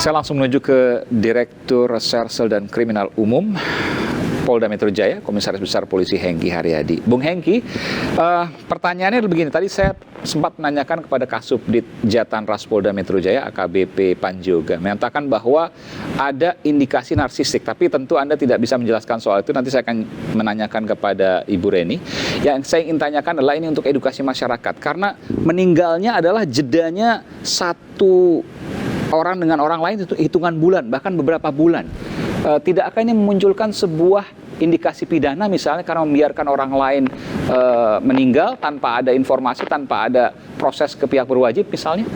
Saya langsung menuju ke Direktur Reserse dan Kriminal Umum Polda Metro Jaya, Komisaris Besar Polisi Hengki Haryadi. Bung Hengki, pertanyaannya begini, tadi saya sempat menanyakan kepada Kasubdit Jatanras Polda Metro Jaya, AKBP Panjoga, menyatakan bahwa ada indikasi narsistik, tapi tentu Anda tidak bisa menjelaskan soal itu, nanti saya akan menanyakan kepada Ibu Reni. Yang saya ingin tanyakan adalah ini untuk edukasi masyarakat, karena meninggalnya adalah jedanya satu orang dengan orang lain itu hitungan bulan, bahkan beberapa bulan. Tidakkah ini memunculkan sebuah indikasi pidana misalnya karena membiarkan orang lain meninggal tanpa ada informasi, tanpa ada proses ke pihak berwajib misalnya?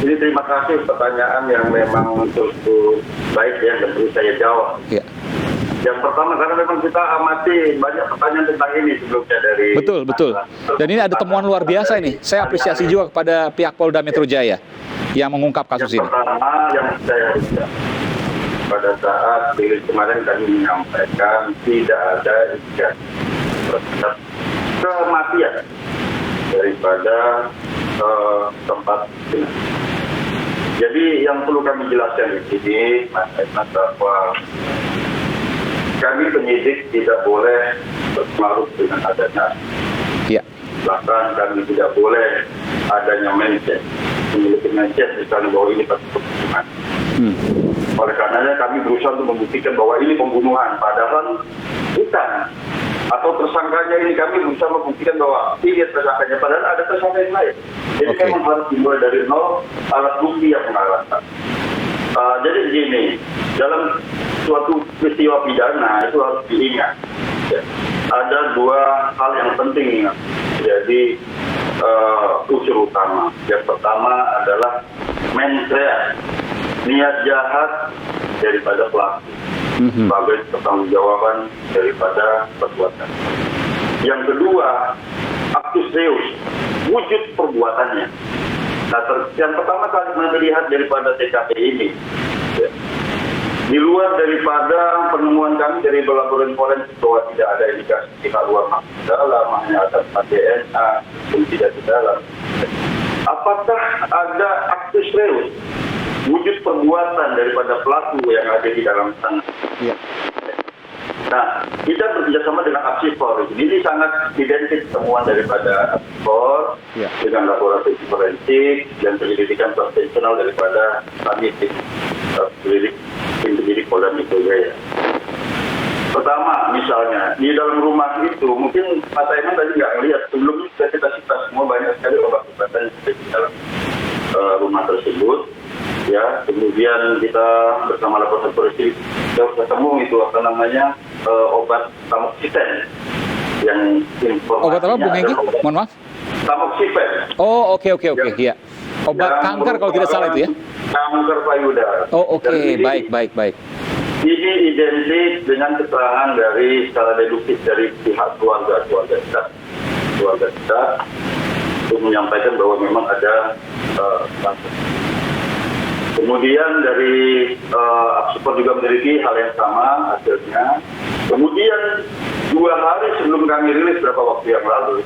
Ini terima kasih pertanyaan yang memang cukup baik ya dan perlu saya jawab. Ya. Yang pertama karena memang kita amati banyak pertanyaan tentang ini sebelumnya dari... Betul. Dan ini ada temuan luar biasa ini. Saya apresiasi juga kepada pihak Polda Metro Jaya yang mengungkap kasus ini. Yang pertama yang saya lihat pada saat rilis kemarin kami menyampaikan tidak ada indikasi kematian daripada tempat ini. Jadi yang perlu kami jelaskan di sini, Mas Edmund, bahwa kami penyidik tidak boleh berpengaruh dengan adanya. Ya. Bahkan kami tidak boleh adanya mention, memiliki mention misalnya bahwa ini pasti pembunuhan. Oleh karenanya kami berusaha untuk membuktikan bahwa ini pembunuhan, padahal bukan. Atau tersangkanya ini kami berusaha membuktikan bahwa ini tersangkanya, padahal ada tersangka yang lain. Jadi memang harus dimulai dari nol, alat bukti yang mengarahkan. Jadi begini, dalam suatu peristiwa pidana itu harus diingat. Ya. Ada dua hal yang penting jadi unsur utama. Yang pertama adalah mens rea, niat jahat daripada pelaku sebagai pertanggungjawaban daripada perbuatan. Yang kedua, actus reus, wujud perbuatannya. Nah, yang pertama kali melihat daripada TKP ini, ya, di luar daripada penemuan kami dari laboratorium forensik bahwa tidak ada indikasi pihak luar masuk dalam, hanya ada DNA yang tidak di dalam. Apakah ada actus reus, wujud perbuatan daripada pelaku yang ada di dalam sana? Ya. Nah, kita bekerjasama dengan Apsifor. Ini sangat identik temuan daripada Apsifor dengan laboratorium forensik dan penyelidikan konvensional daripada kami tim penyidik Polda Metro Jaya. Pertama, misalnya di dalam rumah itu mungkin Mas Aiman tadi nggak lihat sebelumnya kita semua banyak sekali obat-obatan di dalam rumah tersebut. Ya, kemudian kita bersama laboratorium forensik kita ketemu itu obat tamoxifen yang obat apa, Bung Hengki? Mohon maaf. Tamoxifen. Oh, oke. Ya. Obat kanker kalau tidak salah itu ya? Kanker payudara. Oh, oke. Baik. Ini identik dengan keterangan dari secara deduktif dari pihak keluarga kita untuk menyampaikan bahwa memang ada kanker. Kemudian dari Apsifor juga memiliki hal yang sama hasilnya. Kemudian 2 hari sebelum kami rilis beberapa waktu yang lalu,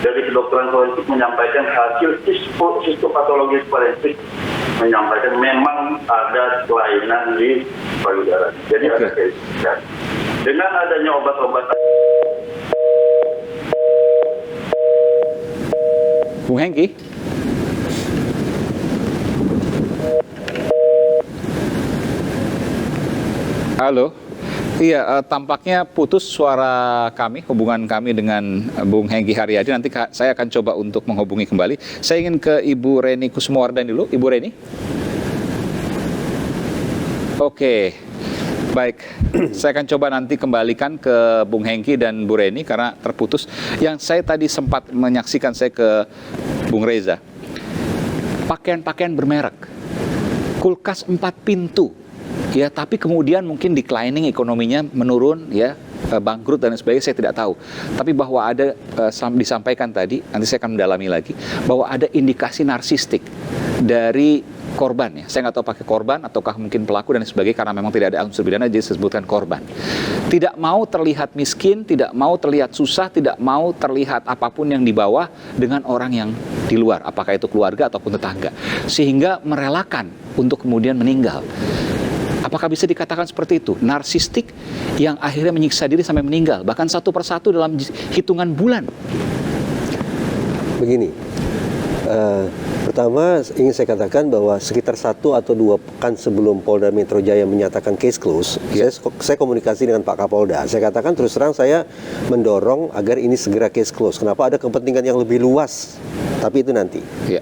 dari kedokteran forensik menyampaikan hasil histopatologi forensik menyampaikan memang ada kelainan di payudara. Jadi ada kaitan. Dengan adanya obat-obatan. Bung Hengki? Halo, iya tampaknya putus suara kami, hubungan kami dengan Bung Hengki Haryadi. Nanti saya akan coba untuk menghubungi kembali. Saya ingin ke Ibu Reni Kusumowardhani dulu. Ibu Reni? Oke, baik. Saya akan coba nanti kembalikan ke Bung Hengki dan Bu Reni karena terputus. Yang saya tadi sempat menyaksikan, saya ke Bung Reza. Pakaian-pakaian bermerek, kulkas 4 pintu. Ya, tapi kemudian mungkin declining ekonominya menurun, ya, bangkrut dan sebagainya, saya tidak tahu. Tapi bahwa ada disampaikan tadi, nanti saya akan mendalami lagi, bahwa ada indikasi narsistik dari korban ya. Saya nggak tahu pakai korban ataukah mungkin pelaku dan sebagainya, karena memang tidak ada unsur pidana jadi disebutkan korban. Tidak mau terlihat miskin, tidak mau terlihat susah, tidak mau terlihat apapun yang dibawa dengan orang yang di luar, apakah itu keluarga ataupun tetangga, sehingga merelakan untuk kemudian meninggal. Apakah bisa dikatakan seperti itu? Narsistik yang akhirnya menyiksa diri sampai meninggal, bahkan satu persatu dalam hitungan bulan. Begini, pertama ingin saya katakan bahwa sekitar 1 atau 2 pekan sebelum Polda Metro Jaya menyatakan case close, saya komunikasi dengan Pak Kapolda. Saya katakan terus terang saya mendorong agar ini segera case close. Kenapa? Ada kepentingan yang lebih luas, tapi itu nanti. Ya.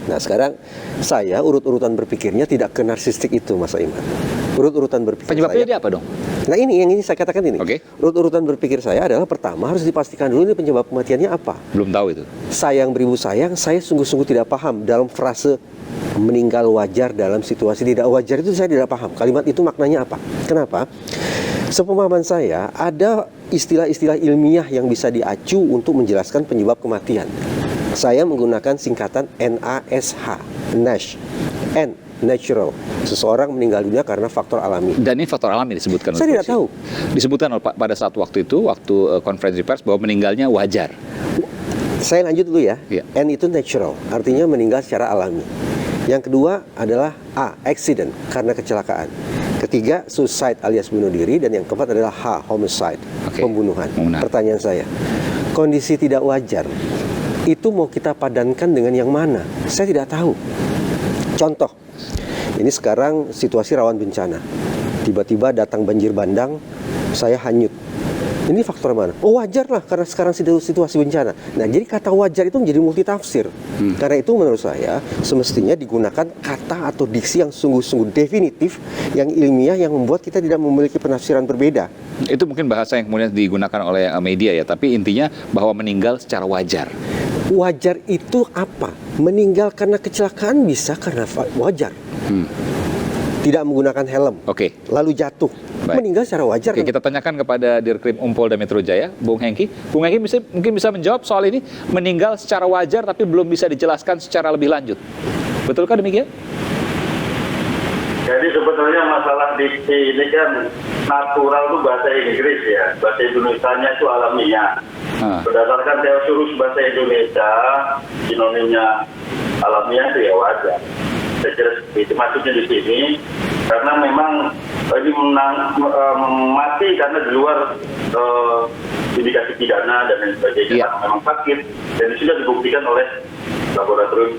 Nah sekarang saya urut-urutan berpikirnya tidak ke narsistik itu, Mas Aiman. Urut-urutan berpikir Penyebabnya saya. dia apa dong? Nah ini yang ini saya katakan ini. Oke. Urut-urutan berpikir saya adalah pertama harus dipastikan dulu ini penyebab kematiannya apa. Belum tahu itu. Sayang beribu sayang, saya sungguh-sungguh tidak paham dalam frase meninggal wajar dalam situasi tidak wajar itu saya tidak paham. Kalimat itu maknanya apa? Kenapa? Sepemahaman saya ada istilah-istilah ilmiah yang bisa diacu untuk menjelaskan penyebab kematian. Saya menggunakan singkatan NASH, NASH, N, natural. Seseorang meninggal dunia karena faktor alami. Dan ini faktor alami disebutkan. Saya tidak tahu. Disebutkan pada saat waktu itu, waktu konferensi pers, bahwa meninggalnya wajar. Saya lanjut dulu ya. Ya. N itu natural, artinya meninggal secara alami. Yang kedua adalah A, accident, karena kecelakaan. Ketiga, suicide alias bunuh diri. Dan yang keempat adalah H, homicide, pembunuhan. Pertanyaan saya, kondisi tidak wajar itu mau kita padankan dengan yang mana? Saya tidak tahu. Contoh, ini sekarang situasi rawan bencana. Tiba-tiba datang banjir bandang, saya hanyut. Ini faktor mana? Oh wajar lah, karena sekarang situasi bencana. Nah jadi kata wajar itu menjadi multitafsir. Karena itu menurut saya semestinya digunakan kata atau diksi yang sungguh-sungguh definitif, yang ilmiah, yang membuat kita tidak memiliki penafsiran berbeda. Itu mungkin bahasa yang kemudian digunakan oleh media ya, tapi intinya bahwa meninggal secara wajar. Wajar itu apa? Meninggal karena kecelakaan bisa karena wajar. Tidak menggunakan helm, lalu jatuh. Baik. Meninggal secara wajar. Oke, kita tanyakan kepada Dirkrim Polda Metro Jaya, Bung Hengki. Bung Hengki mungkin bisa menjawab soal ini, meninggal secara wajar tapi belum bisa dijelaskan secara lebih lanjut. Betulkah demikian? Jadi sebetulnya masalah diksi ini kan natural itu bahasa Inggris ya, bahasa Indonesianya itu alamiah. Berdasarkan teori bahasa Indonesia, sinonimnya alamiah itu ya wajar. Saya kira itu maksudnya di sini, karena memang ini mati karena di luar indikasi pidana dan lain sebagainya, karena memang sakit dan sudah dibuktikan oleh laboratorium,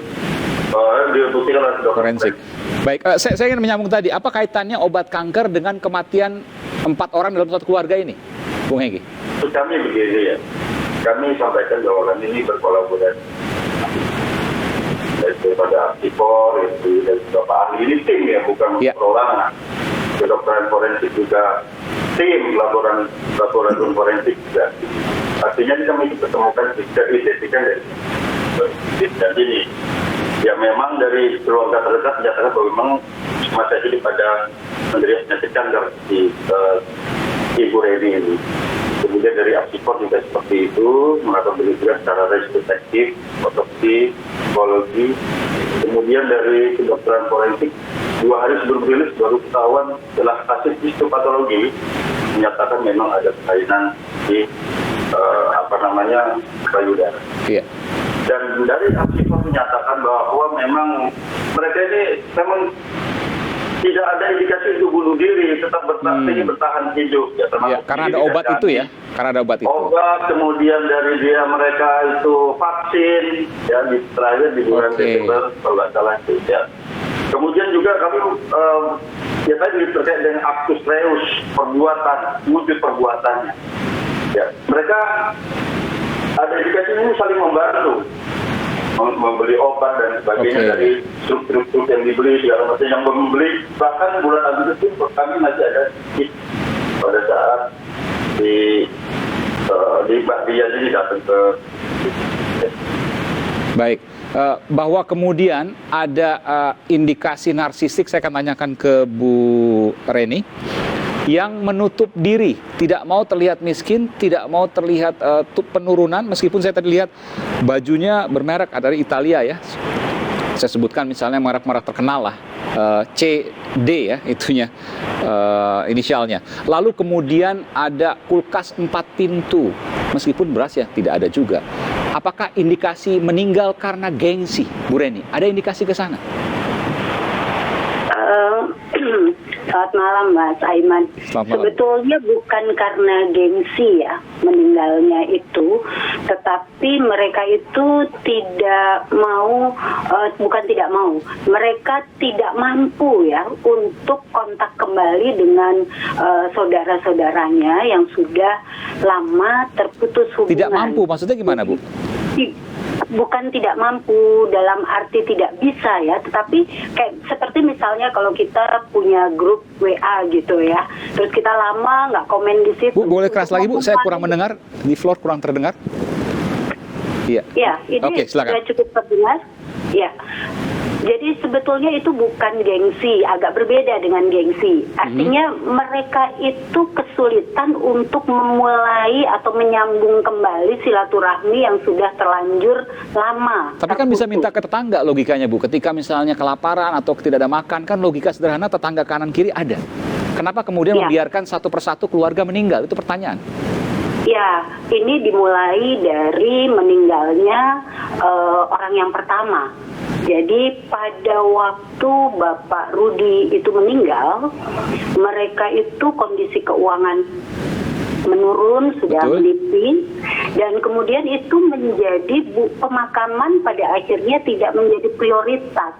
dibuktikan oleh dokter forensik. Baik, saya ingin menyambung tadi, apa kaitannya obat kanker dengan kematian 4 orang dalam satu keluarga ini, Bung Hengki? Kami begini ya, kami sampaikan bahwa kami ini berkolaborasi daripada Apsipor, itu dari beberapa ahli, ini tim ya, bukan perorangan. Kedokteran forensik juga tim, laboratorium forensik juga. Artinya kami ketemukan identikan dan ini. Ya memang dari keluarga terdekat menyatakan bahwa memang masa hidup pada menderita penyakit kanker di Ibu Reni ini. Kemudian dari Apsipor juga seperti itu, melakukan penelitian secara retrospektif, otopsi, psikologi. Kemudian dari kedokteran forensik, 2 hari sebelum rilis baru ketahuan setelah kasus histopatologi menyatakan memang ada kelainan di payudara. Iya. Dan dari Apsipor menyatakan bahwa memang mereka ini memang tidak ada indikasi untuk bunuh diri, tetap bertahan hidup. Ya, karena ada obat itu ya, karena ada obat itu. Obat, kemudian dari dia mereka itu vaksin, ya terakhir di bulan Desember kalau nggak salah itu. Ya. Kemudian juga kami ya tadi terkait dengan actus reus, perbuatan, wujud perbuatannya. Ya, mereka ada indikasi ini saling membantu. Membeli obat dan sebagainya dari struktur yang dibeli, segala macam yang membeli. Bahkan bulan Agustus itu kami masih ada pada saat di Mbak Dian ini datang ke. Baik, bahwa kemudian ada indikasi narsistik, saya akan tanyakan ke Bu Reni, yang menutup diri, tidak mau terlihat miskin, tidak mau terlihat penurunan, meskipun saya tadi lihat bajunya bermerek dari Italia ya, Saya sebutkan misalnya merek-merek terkenal lah, CD ya itunya, inisialnya. Lalu kemudian ada kulkas 4 pintu, meskipun beras ya tidak ada juga. Apakah indikasi meninggal karena gengsi, Bu Reni? Ada indikasi ke sana? Selamat malam Mas Aiman. Selamat malam. Sebetulnya bukan karena gengsi ya meninggalnya itu, tetapi mereka itu tidak mau, bukan tidak mau, mereka tidak mampu ya untuk kontak kembali dengan saudara-saudaranya yang sudah lama terputus hubungan. Tidak mampu, maksudnya gimana Bu? Bukan tidak mampu dalam arti tidak bisa ya, tetapi kayak seperti misalnya kalau kita punya grup WA gitu ya, terus kita lama nggak komen di situ. Bu, boleh keras lagi Bu, saya kurang mendengar, di floor kurang terdengar. Iya. Ya, ini Oke, silakan. sudah cukup terdengar. Ya. Jadi sebetulnya itu bukan gengsi, agak berbeda dengan gengsi. Artinya mereka itu kesulitan untuk memulai atau menyambung kembali silaturahmi yang sudah terlanjur lama. Tapi kan bisa minta ke tetangga logikanya Bu, ketika misalnya kelaparan atau tidak ada makan, kan logika sederhana tetangga kanan kiri ada. Kenapa kemudian membiarkan satu persatu keluarga meninggal? Itu pertanyaan. Ya, ini dimulai dari meninggalnya orang yang pertama. Jadi pada waktu Bapak Rudi itu meninggal, mereka itu kondisi keuangan menurun, sudah menipis, dan kemudian itu menjadi pemakaman pada akhirnya tidak menjadi prioritas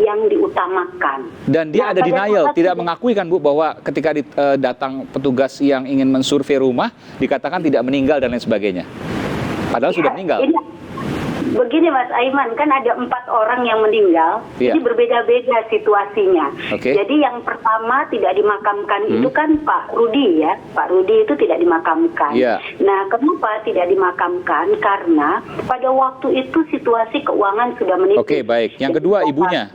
yang diutamakan. Dan dia ada denial, tidak mengakui kan Bu, bahwa ketika datang petugas yang ingin mensurvei rumah, dikatakan tidak meninggal dan lain sebagainya. Padahal sudah meninggal. Begini Mas Aiman, kan ada 4 orang yang meninggal, ini berbeda-beda situasinya. Jadi yang pertama tidak dimakamkan itu kan Pak Rudi ya, Pak Rudi itu tidak dimakamkan. Nah, kenapa tidak dimakamkan? Karena pada waktu itu situasi keuangan sudah menipis. Oke, baik. Yang kedua ibunya.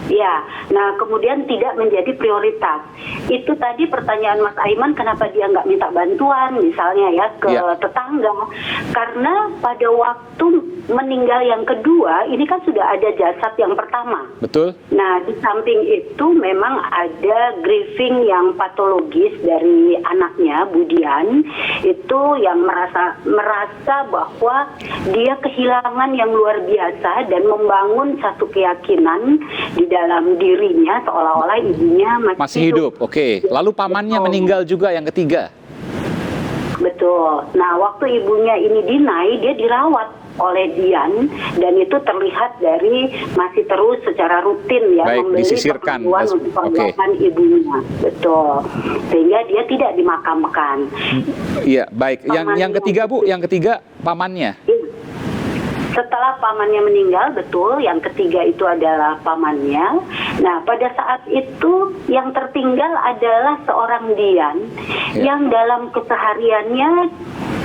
Ya, nah kemudian tidak menjadi prioritas. Itu tadi pertanyaan Mas Aiman, kenapa dia nggak minta bantuan misalnya ya ke tetangga? Karena pada waktu meninggal yang kedua, ini kan sudah ada jasad yang pertama. Betul. Nah, di samping itu memang ada grieving yang patologis dari anaknya, Budian, itu yang merasa bahwa dia kehilangan yang luar biasa dan membangun satu keyakinan di dalam dirinya seolah-olah ibunya masih hidup. Oke. Lalu pamannya meninggal juga yang ketiga. Betul. Nah, waktu ibunya ini deny, dia dirawat oleh Dian, dan itu terlihat dari masih terus secara rutin ya memberi keperluan untuk perawatan ibunya. Betul. Sehingga dia tidak dimakamkan. Iya, baik. Yang ketiga Bu, yang ketiga pamannya. Setelah pamannya meninggal, betul, yang ketiga itu adalah pamannya. Nah, pada saat itu yang tertinggal adalah seorang Dian yang dalam kesehariannya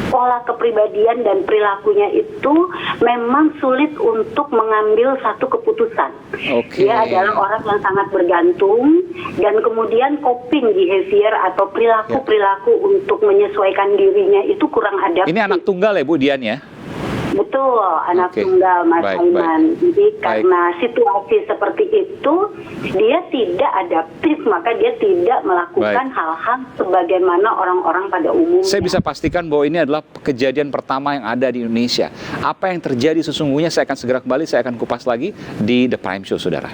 pola kepribadian dan perilakunya itu memang sulit untuk mengambil satu keputusan. Dia adalah orang yang sangat bergantung, dan kemudian coping behavior atau perilaku-perilaku untuk menyesuaikan dirinya itu kurang adaptif. Ini anak tunggal ya Bu, Dian ya? Betul, anak tunggal Mas Aiman. Jadi karena situasi seperti itu, dia tidak adaptif, maka dia tidak melakukan hal-hal sebagaimana orang-orang pada umumnya. Saya bisa pastikan bahwa ini adalah kejadian pertama yang ada di Indonesia. Apa yang terjadi sesungguhnya, saya akan segera kembali, saya akan kupas lagi di The Prime Show, saudara.